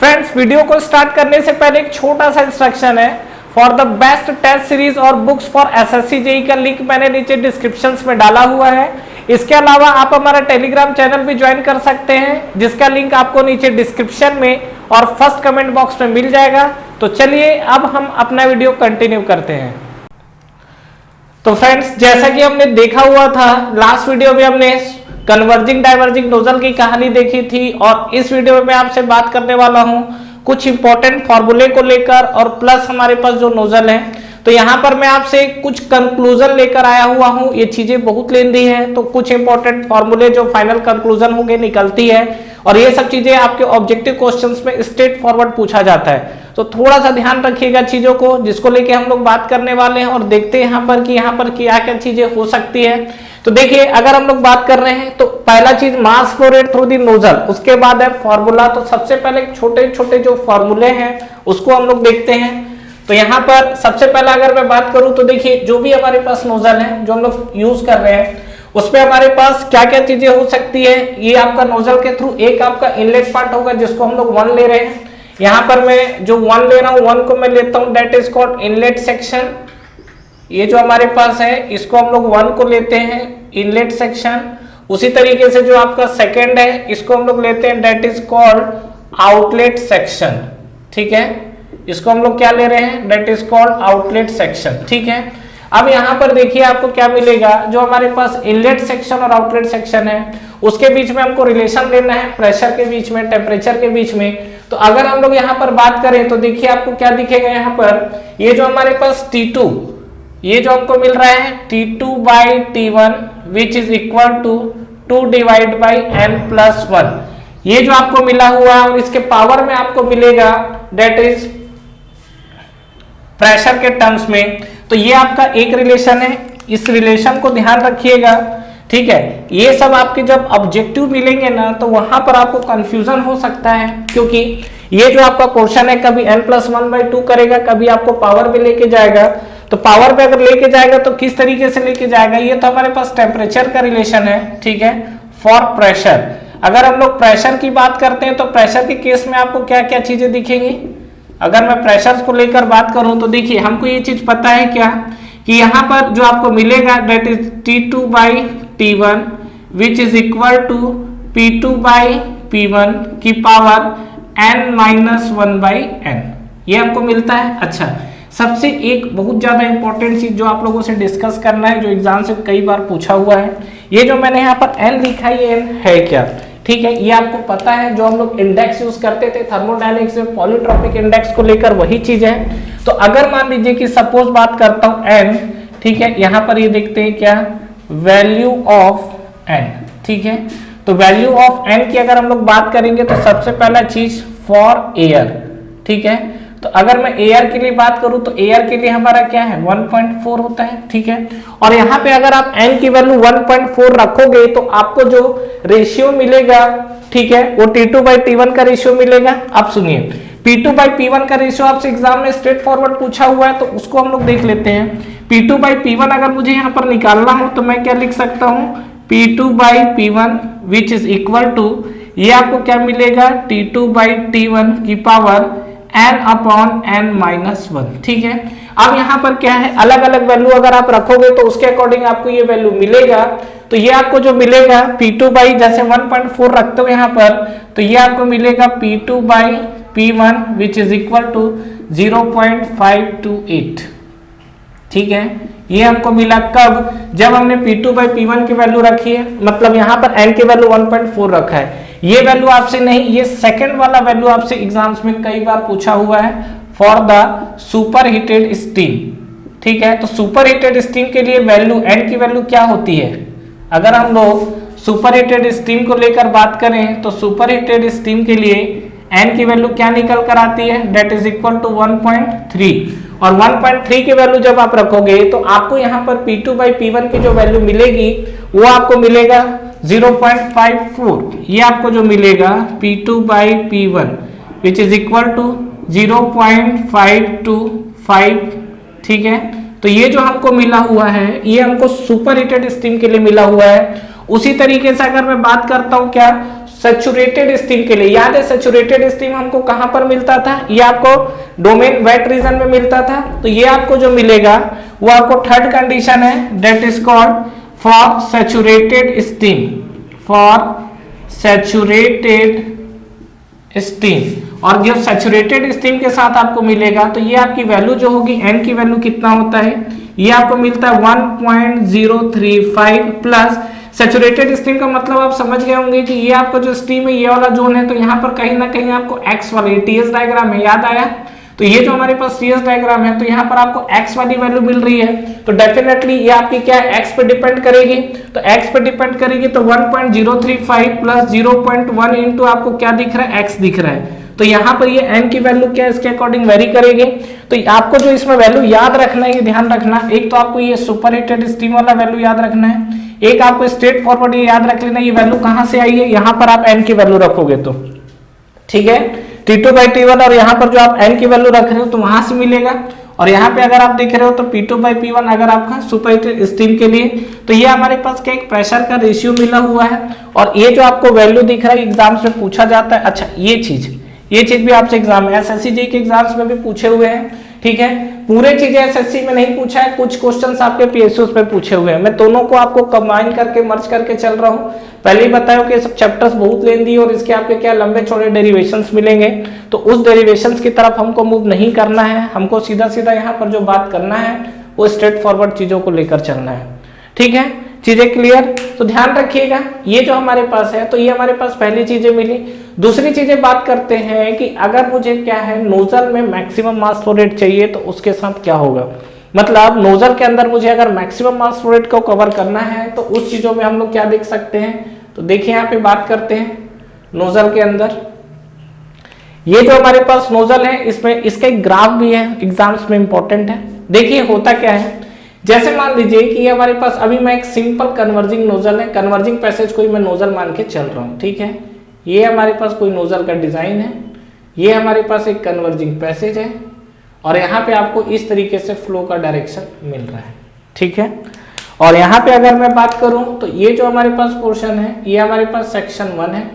Friends, video को start करने से पहले एक छोटा सा इंस्ट्रक्शन है। For the best test series और बुक्स फॉर एसएससी जेईई का लिंक मैंने नीचे डिस्क्रिप्शन में डाला हुआ है। इसके अलावा आप हमारा टेलीग्राम चैनल भी ज्वाइन कर सकते हैं, जिसका लिंक आपको नीचे डिस्क्रिप्शन में और फर्स्ट कमेंट बॉक्स में मिल जाएगा। तो चलिए अब हम अपना वीडियो कंटिन्यू करते हैं। तो फ्रेंड्स, जैसा कि हमने देखा हुआ था, लास्ट वीडियो में हमने कन्वर्जिंग डाइवर्जिंग नोजल की कहानी देखी थी और इस वीडियो में मैं आपसे बात करने वाला हूं कुछ इंपॉर्टेंट फॉर्मूले को लेकर और प्लस हमारे पास जो नोजल है। तो यहां पर मैं आपसे कुछ कंक्लूजन लेकर आया हुआ हूं। ये चीजें बहुत लेंदी है, तो कुछ इंपॉर्टेंट फॉर्मूले जो फाइनल कंक्लूजन होंगे निकलती है और ये सब चीजें आपके ऑब्जेक्टिव क्वेश्चंस में स्ट्रेट फॉरवर्ड पूछा जाता है। तो थोड़ा सा ध्यान रखिएगा चीजों को, जिसको लेके हम लोग बात करने वाले हैं और देखते हैं यहाँ पर क्या क्या चीजें हो सकती है। तो देखिए, अगर हम लोग बात कर रहे हैं तो पहला चीज mass flow rate through the nozzle, उसके बाद है फॉर्मूला। तो सबसे पहले छोटे छोटे जो फॉर्मूले हैं उसको हम लोग देखते हैं। तो यहाँ पर सबसे पहला अगर मैं बात करूं तो देखिए, जो भी हमारे पास नोजल है जो हम लोग यूज कर रहे हैं उसमें हमारे पास क्या क्या चीजें हो सकती है। ये आपका नोजल के थ्रू एक आपका इनलेट पार्ट होगा जिसको हम लोग 1 ले रहे हैं। यहाँ पर मैं जो 1 ले रहा हूँ 1 को मैं लेता हूँ, that is called inlet section. ये जो हमारे पास है इसको हम लोग 1 को लेते हैं इनलेट सेक्शन। उसी तरीके से जो आपका सेकंड है इसको हम लोग लेते हैं, that is called outlet section. ठीक है, इसको हम लोग क्या ले रहे हैं, that is called outlet section. ठीक है, अब यहाँ पर देखिए आपको क्या मिलेगा, जो हमारे पास इनलेट सेक्शन और आउटलेट सेक्शन है उसके बीच में हमको रिलेशन लेना है, प्रेशर के बीच में, टेम्परेचर के बीच में। तो अगर हम लोग यहाँ पर बात करें तो देखिए आपको क्या दिखेगा, यहाँ पर ये जो हमारे पास T2, ये जो हमको मिल रहा है T2 by T1 which is equal to 2 divide by n+1, ये जो आपको मिला हुआ है और इसके पावर में आपको मिलेगा दैट इज प्रेशर के टर्म्स में। तो ये आपका एक रिलेशन है, इस रिलेशन को ध्यान रखिएगा। ठीक है, ये सब आपके जब ऑब्जेक्टिव मिलेंगे ना तो वहां पर आपको कंफ्यूजन हो सकता है, क्योंकि ये जो आपका क्वेश्चन है कभी n+1/2 करेगा, कभी आपको पावर में लेके जाएगा। तो पावर पे अगर लेके जाएगा तो किस तरीके से लेके जाएगा, ये तो हमारे पास टेम्परेचर का रिलेशन है। ठीक है, फॉर प्रेशर अगर हम लोग प्रेशर की बात करते हैं तो प्रेशर के केस में आपको क्या क्या चीजें दिखेंगी। अगर मैं प्रेशर को लेकर बात करूं तो देखिए हमको ये चीज पता है क्या, कि यहाँ पर जो आपको मिलेगा that is T2 by T1 which is equal to P2 by P1 की पावर n-1/n, ये हमको मिलता है। अच्छा, सबसे एक बहुत ज्यादा इंपॉर्टेंट चीज जो आप लोगों से डिस्कस करना है, जो एग्जाम से कई बार पूछा हुआ है, ये जो मैंने यहाँ पर n लिखा है ये n है क्या। ठीक है, ये आपको पता है, जो हम लोग इंडेक्स यूज करते थे थर्मोडायनेमिक्स में पॉलीट्रॉपिक इंडेक्स को लेकर, वही चीज है। तो अगर मान लीजिए कि सपोज बात करता हूं n, ठीक है, यहाँ पर ये देखते हैं क्या, वैल्यू ऑफ n। ठीक है, तो वैल्यू ऑफ n की अगर हम लोग बात करेंगे तो सबसे पहला चीज फॉर एयर। ठीक है, तो अगर मैं एयर के लिए बात करूं तो एयर के लिए हमारा क्या है 1.4 होता है। ठीक है, और यहाँ पे अगर आप n की वैल्यू 1.4 रखोगे तो आपको जो रेशियो मिलेगा, ठीक है, वो T2 बाई T1 का रेशियो मिलेगा। अब सुनिए, P2 बाई P1 का रेशियो आपसे एग्जाम में स्ट्रेट फॉरवर्ड पूछा हुआ है, तो उसको हम लोग देख लेते हैं। P2 बाई P1 अगर मुझे यहाँ पर निकालना हो तो मैं क्या लिख सकता हूँ, P2 by P1 which is equal to, ये आपको क्या मिलेगा, T2 बाई T1 की पावर n/n-1। ठीक है, अब यहाँ पर क्या है, अलग अलग वैल्यू अगर आप रखोगे तो उसके अकॉर्डिंग आपको ये वैल्यू मिलेगा। तो ये आपको जो मिलेगा P2 बाई, जैसे 1.4 रखते हो यहाँ पर, तो ये आपको मिलेगा P2 by P1 which is equal to 0.528। ठीक है, ये हमको मिला कब, जब हमने P2 बाई P1 की वैल्यू रखी है, मतलब यहाँ पर n की वैल्यू 1.4 रखा है। ये वैल्यू आपसे नहीं, ये सेकंड वाला वैल्यू आपसे एग्जाम्स में कई बार पूछा हुआ है, for the super heated steam. ठीक है, तो सुपर हीटेड स्टीम के लिए वैल्यू n की वैल्यू क्या होती है। अगर हम लोग सुपर हीटेड स्टीम को लेकर बात करें तो सुपर हीटेड स्टीम के लिए n की वैल्यू क्या निकल कर आती है, दैट इज इक्वल टू 1.3। और 1.3 की वैल्यू जब आप रखोगे तो आपको यहाँ पर P2 बाई P1 की जो वैल्यू मिलेगी वो आपको मिलेगा 0.54। ये आपको जो मिलेगा P2 by P1 which is equal to 0.525। ठीक है, तो ये जो हमको मिला हुआ है ये हमको सुपर हीटेड स्टीम के लिए मिला हुआ है। उसी तरीके से अगर मैं बात करता हूँ क्या, सैचुरेटेड स्टीम के लिए। याद है सैचुरेटेड स्टीम हमको कहां पर मिलता था, ये आपको डोमेन वेट रीजन में मिलता था। तो ये आपको जो मिलेगा वो आपको थर्ड कंडीशन है, that is called for saturated steam, for saturated steam. और जब सैचुरेटेड स्टीम के साथ आपको मिलेगा तो ये आपकी वैल्यू जो होगी n की वैल्यू कितना होता है, ये आपको मिलता है 1.035 प्लस सैचुरेटेड स्टीम का मतलब आप समझ गए होंगे कि ये आपका जो स्टीम है ये वाला जोन है, तो यहाँ पर कहीं ना कहीं आपको x वाले टीएस डायग्राम है, याद आया। तो ये जो हमारे पास टीएस डायग्राम है तो यहाँ पर आपको x वाली वैल्यू मिल रही है, तो डेफिनेटली ये आपकी क्या है, x पे डिपेंड करेगी। तो x पे डिपेंड करेगी तो 1.035 प्लस 0.1 इंटू आपको क्या दिख रहा है, x दिख रहा है। तो यहाँ पर ये n की वैल्यू क्या है, इसके अकॉर्डिंग वेरी करेगी। तो आपको जो इसमें वैल्यू याद रखना है, ये ध्यान रखना, एक तो आपको ये सुपर हीटेड स्टीम वाला वैल्यू याद रखना है, एक आपको स्ट्रेट फॉरवर्ड ये याद रख लेना ये वैल्यू कहां से आई है, यहाँ पर आप n की वैल्यू रखोगे तो ठीक है, T2/T1 और यहाँ पर जो आप n की वैल्यू रख रहे हो तो वहां से मिलेगा। और यहाँ पे अगर आप देख रहे हो तो P2/P1 अगर आपका सुपर हीटेड स्टीम के लिए, तो ये हमारे पास क्या एक प्रेशर का रेशियो मिला हुआ है। और ये जो आपको वैल्यू दिख रहा है एग्जाम्स में पूछा जाता है। अच्छा ये चीज भी आपसे एग्जाम में एसएससी जी के एग्जाम्स में भी पूछे हुए हैं, ठीक है। पूरे चीजें एसएससी में नहीं पूछा है, कुछ क्वेश्चंस आपके पीएसयूज में पूछे हुए हैं। मैं दोनों को आपको कंबाइन करके मर्ज करके चल रहा हूँ। पहले ही बताया कि सब चैप्टर्स बहुत लेंदी और इसके आपके क्या लंबे चौड़े डेरिवेशंस मिलेंगे, तो उस डेरिवेशंस की तरफ हमको मूव नहीं करना है, हमको सीधा सीधा यहाँ पर जो बात करना है वो स्ट्रेट फॉरवर्ड चीजों को लेकर चलना है, ठीक है। चीजें क्लियर, तो ध्यान रखिएगा। ये जो हमारे पास है तो ये हमारे पास पहली चीजें मिली। दूसरी चीजें बात करते हैं कि अगर मुझे क्या है नोजल में मैक्सिमम मास फ्लो रेट चाहिए तो उसके साथ क्या होगा, मतलब नोजल के अंदर मुझे अगर मैक्सिमम मास फ्लो रेट को कवर करना है तो उस चीजों में हम लोग क्या देख सकते हैं। तो देखिए यहाँ पे बात करते हैं नोजल के अंदर, ये जो हमारे पास नोजल है इसमें इसका एक ग्राफ भी है, एग्जाम्स में इंपॉर्टेंट है। देखिए होता क्या है, जैसे मान लीजिए कि ये हमारे पास अभी मैं एक सिंपल कन्वर्जिंग नोजल है, कन्वर्जिंग पैसेज कोई मैं नोजल मान के चल रहा हूँ, ठीक है। ये हमारे पास कोई नोजल का डिजाइन है, ये हमारे पास एक कन्वर्जिंग पैसेज है और यहाँ पे आपको इस तरीके से फ्लो का डायरेक्शन मिल रहा है, ठीक है। और यहाँ पे अगर मैं बात करूँ तो ये जो हमारे पास पोर्शन है ये हमारे पास सेक्शन 1 है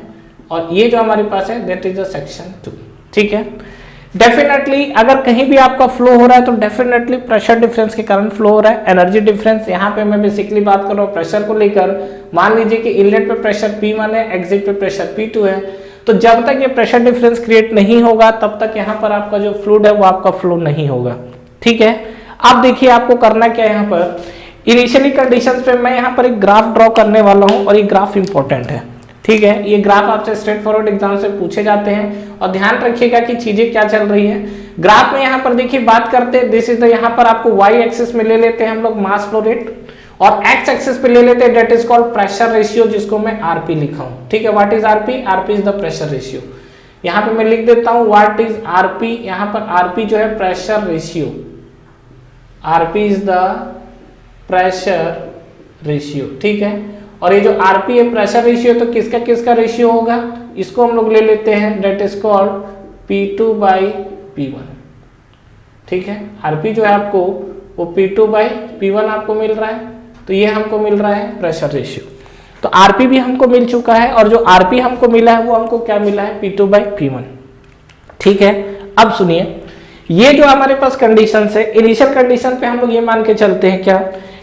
और ये जो हमारे पास है दैट इज द सेक्शन 2, ठीक है। डेफिनेटली अगर कहीं भी आपका फ्लो हो रहा है तो डेफिनेटली प्रेशर डिफरेंस के कारण फ्लो हो रहा है। एनर्जी डिफरेंस यहाँ पे मैं बेसिकली बात कर रहा हूँ प्रेशर को लेकर। मान लीजिए कि इनलेट पे प्रेशर P1 है, एग्जिट पे प्रेशर P2 है, तो जब तक ये प्रेशर डिफरेंस क्रिएट नहीं होगा तब तक यहाँ पर आपका जो फ्लूइड है वो आपका फ्लो नहीं होगा, ठीक है। अब देखिए आपको करना क्या है, यहाँ पर इनिशियली कंडीशंस पे मैं यहाँ पर एक ग्राफ ड्रॉ करने वाला हूँ और ये ग्राफ इंपॉर्टेंट है, ठीक है। ये ग्राफ आपसे स्ट्रेट फॉरवर्ड एग्जाम से पूछे जाते हैं और ध्यान रखिएगा कि चीजें क्या चल रही है। ग्राफ में यहाँ पर देखिए बात करते हैं, दिस इज द, यहाँ पर आपको y एक्सिस में ले लेते हैं हम लोग मास फ्लो रेट और x एक्सिस पे ले लेते हैं that is called pressure ratio, जिसको मैं rp लिखा हूँ, ठीक है। What is rp? rp is the pressure ratio. यहाँ पे मैं लिख देता हूँ व्हाट इज rp, यहाँ पर rp जो है pressure ratio, rp is the pressure ratio, ठीक है। और ये जो rp है प्रेशर रेशियो, तो किसका किसका रेशियो होगा, इसको हम लोग ले लेते हैं दैट इज कॉल्ड P2/P1, ठीक है। rp जो है आपको वो P2/P1 आपको मिल रहा है, तो ये हमको मिल रहा है प्रेशर रेशियो। तो rp भी हमको मिल चुका है और जो rp हमको मिला है वो हमको क्या मिला है, P2/P1, ठीक है। अब सुनिए, ये जो हमारे पास कंडीशन है, इनिशियल कंडीशन पे हम लोग ये मान के चलते हैं क्या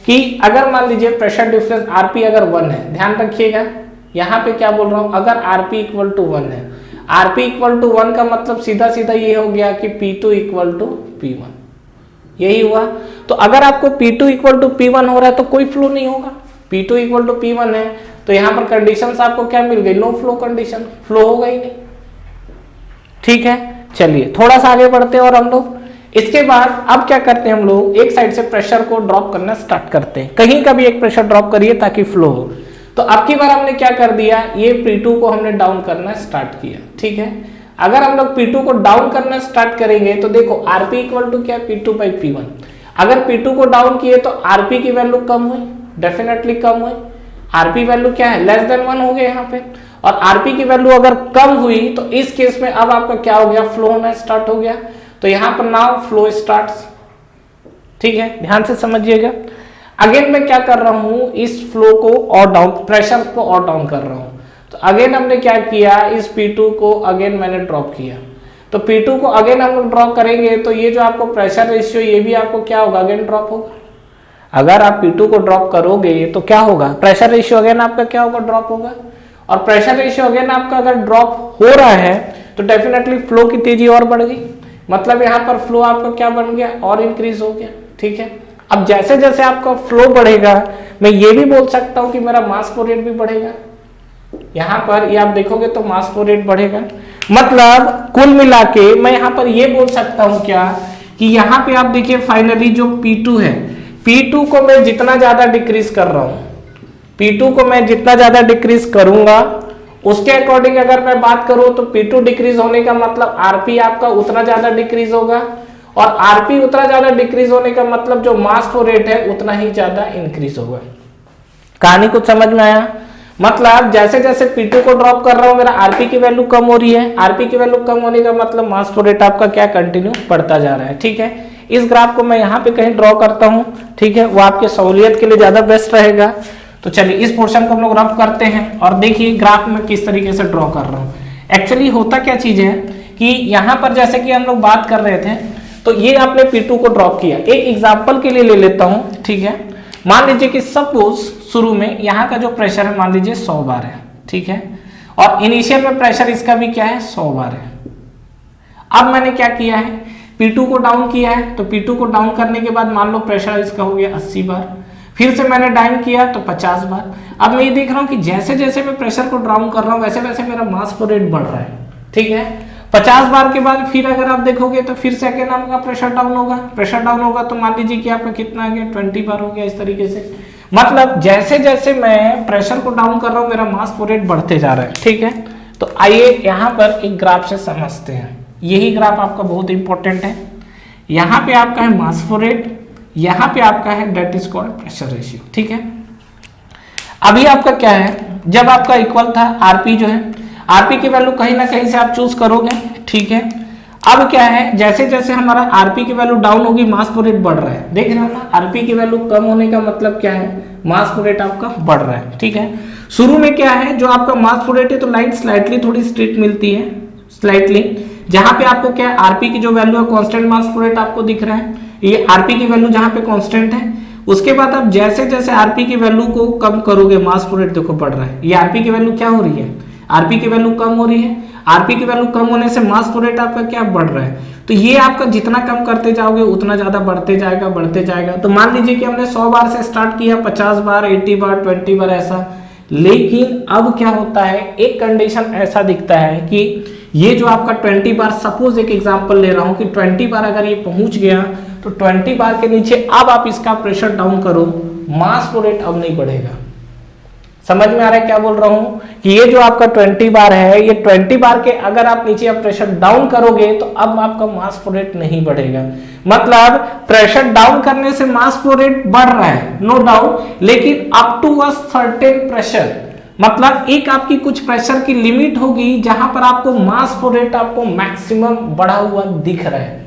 कि अगर मान लीजिए प्रेशर डिफरेंस rp अगर 1 है, ध्यान रखिएगा यहाँ पे क्या बोल रहा हूँ, अगर rp इक्वल टू 1 है, rp इक्वल टू 1 का मतलब सीधा सीधा ये हो गया कि P2 इक्वल टू P1, यही हुआ। तो अगर आपको P2 इक्वल टू P1 हो रहा है तो कोई फ्लो नहीं होगा, P2 इक्वल टू P1 है तो यहाँ पर कंडीशंस आपको क्या मिल गई, नो फ्लो कंडीशन, फ्लो होगा ही नहीं, ठीक है। चलिए थोड़ा सा आगे बढ़ते हैं और हम लोग इसके बाद अब क्या करते हैं, हम लोग एक साइड से प्रेशर को ड्रॉप करना स्टार्ट करते हैं, कहीं का भी एक प्रेशर ड्रॉप करिए ताकि फ्लो हो। तो अब की बार हमने क्या कर दिया, ये P2 को हमने डाउन करना स्टार्ट किया, ठीक है। अगर हम लोग P2 को डाउन करना स्टार्ट करेंगे तो देखो rp इक्वल टू क्या, P2/P1। अगर P2 को डाउन किए तो rp की वैल्यू कम हुई, डेफिनेटली कम हुई। rp वैल्यू क्या है, लेस देन 1 हो गया यहाँ पे, और rp की वैल्यू अगर कम हुई तो इस केस में अब आपका क्या हो गया, फ्लो होना स्टार्ट हो गया। तो यहाँ पर नाउ फ्लो स्टार्ट्स, ठीक है, ध्यान से समझिएगा। अगेन मैं क्या कर रहा हूँ, इस फ्लो को और डाउन, प्रेशर को और डाउन कर रहा हूँ। तो अगेन हमने क्या किया, इस P2 को अगेन मैंने ड्रॉप किया। तो P2 को अगेन हम लोग ड्रॉप करेंगे तो ये जो आपको प्रेशर रेशियो ये भी आपको क्या होगा, अगेन ड्रॉप होगा। अगर आप P2 को ड्रॉप करोगे तो क्या होगा, प्रेशर रेशियो अगेन आपका क्या होगा, ड्रॉप होगा। और प्रेशर रेशियो अगेन आपका अगर ड्रॉप हो रहा है तो डेफिनेटली फ्लो की तेजी और बढ़ गई, मतलब यहाँ पर फ्लो आपका क्या बन गया, और इंक्रीज हो गया। ठीक है, अब जैसे जैसे आपका फ्लो बढ़ेगा मैं ये भी बोल सकता हूँ कि मेरा मास फ्लो रेट भी बढ़ेगा। यहाँ पर ये आप देखोगे तो मास फ्लो रेट बढ़ेगा, मतलब कुल मिला के मैं यहाँ पर ये बोल सकता हूँ क्या कि यहाँ पे आप देखिए फाइनली जो P2 है, P2 को मैं जितना ज्यादा डिक्रीज कर रहा हूँ, P2 को मैं जितना ज्यादा डिक्रीज करूंगा उसके अकॉर्डिंग अगर मैं बात करूं तो P2 डिक्रीज होने का मतलब RP आपका उतना ज्यादा डिक्रीज होगा, और RP उतना ज्यादा डिक्रीज होने का मतलब जो मास फ्लो रेट है उतना ही ज्यादा इंक्रीज होगा। कहानी कुछ समझ में आया, मतलब जैसे जैसे P2 को ड्रॉप कर रहा हूं मेरा RP की वैल्यू कम हो रही है, RP की वैल्यू कम होने का मतलब मास फ्लो रेट आपका क्या कंटिन्यू बढ़ता जा रहा है। ठीक है, इस ग्राफ को मैं यहाँ पे कहीं ड्रॉ करता हूँ, ठीक है, वो आपके सहूलियत के लिए ज्यादा बेस्ट रहेगा। तो चलिए इस पोर्शन को हम लोग रफ करते हैं और देखिए ग्राफ में किस तरीके से ड्रॉ कर रहा हूँ। एक्चुअली होता क्या चीज है कि यहाँ पर जैसे कि हम लोग बात कर रहे थे तो ये आपने P2 को ड्रॉप किया, एक एग्जांपल के लिए ले लेता हूँ। ठीक है, मान लीजिए कि सपोज शुरू में यहाँ का जो प्रेशर है मान लीजिए 100 बार है। ठीक है, और इनिशियल में प्रेशर इसका भी क्या है, 100 बार है। अब मैंने क्या किया है, P2 को डाउन किया है, तो P2 को डाउन करने के बाद मान लो प्रेशर इसका हो गया 80 बार, फिर से मैंने डाउन किया तो 50 बार। अब मैं ये देख रहा हूँ कि जैसे जैसे मैं प्रेशर को डाउन कर रहा हूँ वैसे वैसे मेरा मास फ्लो रेट बढ़ रहा है। ठीक है, 50 बार के बाद फिर अगर आप देखोगे तो फिर से अगेन आपका प्रेशर डाउन होगा, प्रेशर डाउन होगा तो मान लीजिए कि आपका कितना आ गया, 20 बार हो गया। इस तरीके से मतलब जैसे जैसे मैं प्रेशर को डाउन कर रहा हूँ मेरा मास फ्लो रेट बढ़ते जा रहा है। ठीक है, तो आइए यहाँ पर एक ग्राफ से समझते हैं, यही ग्राफ आपका बहुत इंपॉर्टेंट है। यहाँ पे आपका है मास फ्लो रेट, यहाँ पे आपका है that is called pressure ratio. ठीक है, अभी आपका क्या है, जब आपका इक्वल था आरपी जो है, आरपी की वैल्यू कहीं ना कहीं से आप चूज करोगे। ठीक है, अब क्या है, जैसे जैसे हमारा आरपी की वैल्यू डाउन होगी मास फ्लो रेट बढ़ रहा है, देख रहे हो ना, आरपी की वैल्यू कम होने का मतलब क्या है, मास फ्लो रेट आपका बढ़ रहा है। ठीक है, शुरू में क्या है, जो आपका मास फ्लो रेट है तो लाइन स्लाइटली थोड़ी स्ट्रेट मिलती है, स्लाइटली, जहां पे आपको क्या है आरपी की जो वैल्यू है कांस्टेंट मास फ्लो रेट आपको दिख रहा है, ये आरपी की वैल्यू जहां पे कांस्टेंट है। उसके बाद आप जैसे जैसे आरपी की वैल्यू को कम करोगे मास फ्लो रेट देखो बढ़ रहा है, ये आरपी की वैल्यू क्या हो रही है, आरपी की वैल्यू कम हो रही है, आरपी की वैल्यू कम होने से मास फ्लो रेट आपका क्या बढ़ रहा है। तो ये आपका जितना कम करते जाओगे उतना ज्यादा बढ़ते जाएगा बढ़ते जाएगा। तो मान लीजिए कि हमने 100 बार से स्टार्ट किया, 50 बार, 80 बार, 20 बार ऐसा, लेकिन अब क्या होता है, एक कंडीशन ऐसा दिखता है कि ये जो आपका 20 बार, सपोज एक एग्जांपल ले रहा हूं कि 20 बार अगर ये पहुंच गया तो 20 बार के नीचे अब आप इसका प्रेशर डाउन करो, मास फ्लो रेट अब नहीं बढ़ेगा। समझ में आ रहा है क्या बोल रहा हूं, कि ये जो आपका 20 बार है, ये 20 बार के अगर आप नीचे आप प्रेशर डाउन करोगे तो अब आपका मास फ्लो रेट नहीं बढ़ेगा। मतलब प्रेशर डाउन करने से मास फ्लो रेट बढ़ रहा है, नो डाउट, लेकिन up to a certain pressure, मतलब एक आपकी कुछ प्रेशर की लिमिट होगी जहां पर आपको मास फ्लो रेट आपको मैक्सिमम बढ़ा हुआ दिख रहा है,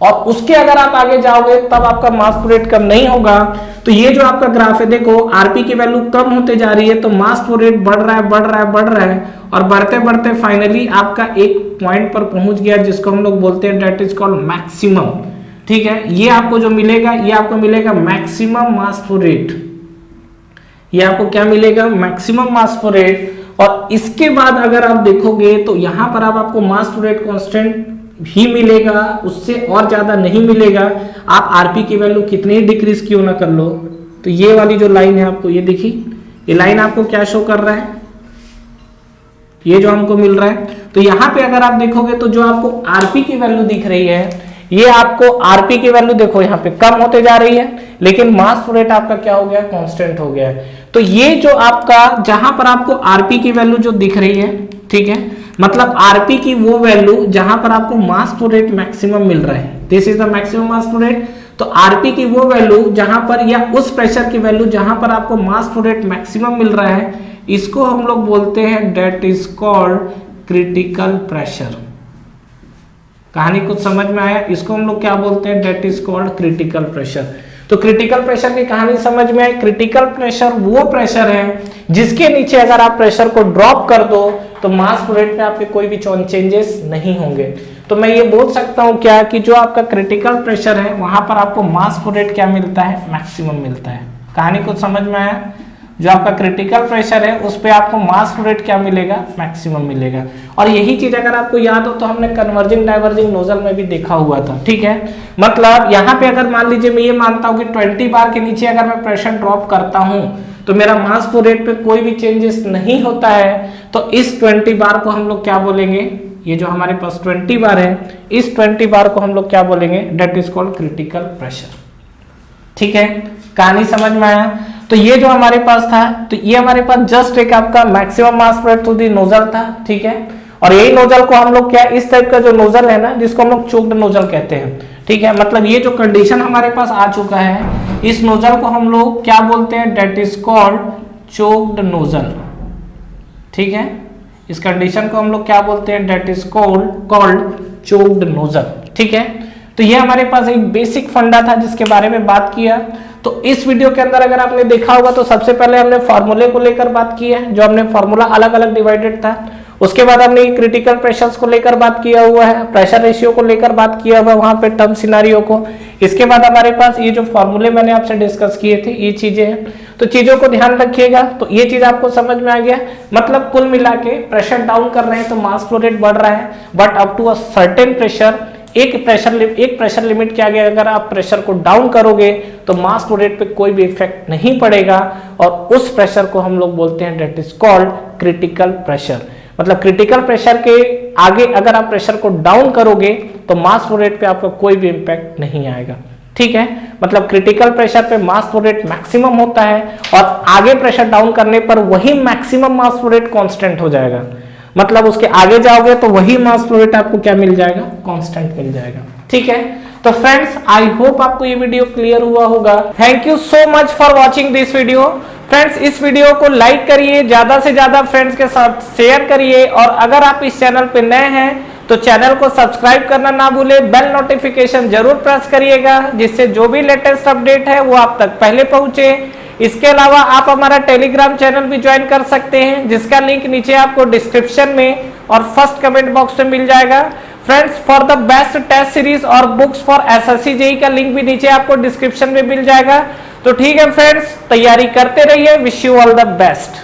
और उसके अगर आप आगे जाओगे तब आपका मास फ्लो रेट कम नहीं होगा। तो ये जो आपका ग्राफ है देखो, आरपी की वैल्यू कम होते जा रही है तो मास फ्लो रेट बढ़ रहा है बढ़ रहा है बढ़ रहा है, और बढ़ते बढ़ते फाइनली आपका एक पॉइंट पर पहुंच गया जिसको हम लोग बोलते हैं दैट इज कॉल्ड मैक्सिमम। ठीक है, ये आपको जो मिलेगा, ये आपको मिलेगा मैक्सिमम मास फ्लो रेट, ये आपको क्या मिलेगा, मैक्सिमम मास फ्लो रेट। और इसके बाद अगर आप देखोगे तो यहां पर आपको मास फ्लो रेट कांस्टेंट ही मिलेगा, उससे और ज्यादा नहीं मिलेगा। आप आरपी की वैल्यू कितनी डिक्रीज क्यों ना कर लो, तो ये वाली जो लाइन है आपको ये देखी, ये लाइन आपको क्या शो कर रहा है, ये जो हमको मिल रहा है। तो यहाँ पे अगर आप देखोगे तो जो आपको आरपी की वैल्यू दिख रही है, ये आपको आरपी की वैल्यू देखो यहाँ पे कम होते जा रही है, लेकिन मास फ्लो रेट आपका क्या हो गया, कांस्टेंट हो गया है। तो ये जो आपका जहां पर आपको आरपी की वैल्यू जो दिख रही है, ठीक है, मतलब आरपी की वो वैल्यू जहां पर आपको मास फ्लो रेट मैक्सिमम मिल रहा है, this is the maximum mass flow rate. तो आरपी की वो वैल्यू जहां पर, या उस प्रेशर की वैल्यू जहां पर आपको मास फ्लो रेट मैक्सिमम मिल रहा है, इसको हम लोग बोलते हैं that is called critical pressure. कहानी कुछ समझ में आया, इसको हम लोग क्या बोलते हैं, that is called critical pressure. तो क्रिटिकल प्रेशर की कहानी समझ में आई। क्रिटिकल प्रेशर वो प्रेशर है जिसके नीचे अगर आप प्रेशर को ड्रॉप कर दो तो मास फ्लो रेट में आपके कोई भी चेंजेस नहीं होंगे। तो मैं ये बोल सकता हूं क्या कि जो आपका क्रिटिकल प्रेशर है वहां पर आपको मास फ्लो रेट क्या मिलता है, मैक्सिमम मिलता है। कहानी कुछ समझ में आया? जो आपका क्रिटिकल प्रेशर है उस पे आपको मास फ्लो रेट क्या मिलेगा, मैक्सिमम मिलेगा। और यही चीज अगर आपको याद हो तो हमने कन्वर्जिंग डाइवर्जिंग नोजल में भी देखा हुआ था, ठीक है। मतलब यहाँ पे अगर मान लीजिए मैं ये मानता हूँ कि 20 बार के नीचे अगर मैं प्रेशर ड्रॉप करता हूँ तो मेरा मास फ्लो रेट पे कोई भी चेंजेस नहीं होता है, तो इस 20 बार को हम लोग क्या बोलेंगे, ये जो हमारे पास 20 बार है इस 20 बार को हम लोग क्या बोलेंगे, that is called critical pressure. ठीक है, कहानी समझ में आया? तो ये जो हमारे पास था, तो ये हमारे पास जस्ट एक आपका maximum mass flow rate through the nozzle था, ठीक है। और यही नोजल को हम लोग क्या, इस टाइप का जो नोजल है ना जिसको हम लोग चोक्ड नोजल कहते हैं, ठीक है। मतलब ये जो कंडीशन हमारे पास आ चुका है इस नोजल को हम लोग क्या बोलते हैं, that is called choked nozzle, ठीक है। इस कंडीशन को हम लोग क्या बोलते हैं, that is called choked nozzle, ठीक है। तो ये हमारे पास एक बेसिक फंडा था जिसके बारे में बात किया। तो इस वीडियो के अंदर अगर आपने देखा होगा तो सबसे पहले हमने फार्मूले को लेकर बात की है, जो हमने फार्मूला अलग अलग डिवाइडेड था। उसके बाद हमने क्रिटिकल प्रेशर्स को लेकर बात किया हुआ है, प्रेशर रेशियो को लेकर बात किया हुआ है वहां पे टर्म सिनारियो को। इसके बाद हमारे पास ये जो फार्मूले मैंने आपसे डिस्कस किए थे ये चीजें हैं, तो चीजों को ध्यान रखिएगा। तो ये चीज आपको समझ में आ गया। मतलब कुल मिला के प्रेशर डाउन कर रहे हैं तो मास फ्लो रेट बढ़ रहा है, but up to a certain pressure, एक प्रेशर लिमिट के आगे अगर आप प्रेशर को डाउन करोगे तो मास फ्लो रेट पे कोई भी इफेक्ट नहीं पड़ेगा, और उस प्रेशर को हम लोग बोलते हैं that is called critical pressure. मतलब क्रिटिकल प्रेशर के आगे अगर आप प्रेशर को डाउन करोगे तो मास फ्लो रेट पे आपका कोई भी इम्पैक्ट नहीं आएगा, ठीक है। मतलब क्रिटिकल प्रेशर पे मास फ्लो रेट मैक्सिमम होता है और आगे प्रेशर डाउन करने पर वही maximum mass flow rate constant हो जाएगा। मतलब उसके आगे जाओगे तो वही मास फ्लो रेट आपको क्या मिल जाएगा, कांस्टेंट मिल जाएगा, ठीक है। तो फ्रेंड्स आई होप आपको ये वीडियो क्लियर हुआ होगा। Thank you so much for watching this video. Friends इस वीडियो को लाइक करिए, ज्यादा से ज्यादा फ्रेंड्स के साथ शेयर करिए, और अगर आप इस चैनल पे नए हैं तो चैनल को सब्सक्राइब करना ना भूलें, बेल नोटिफिकेशन जरूर प्रेस करिएगा जिससे जो भी लेटेस्ट अपडेट है वो आप तक पहले पहुंचे। इसके अलावा आप हमारा टेलीग्राम चैनल भी ज्वाइन कर सकते हैं जिसका लिंक नीचे आपको डिस्क्रिप्शन में और फर्स्ट कमेंट बॉक्स में मिल जाएगा। Friends for the best test series और बुक्स फॉर एसएससी जेईई का लिंक भी नीचे आपको डिस्क्रिप्शन में मिल जाएगा। तो ठीक है फ्रेंड्स, तैयारी करते रहिए। Wish you all the best.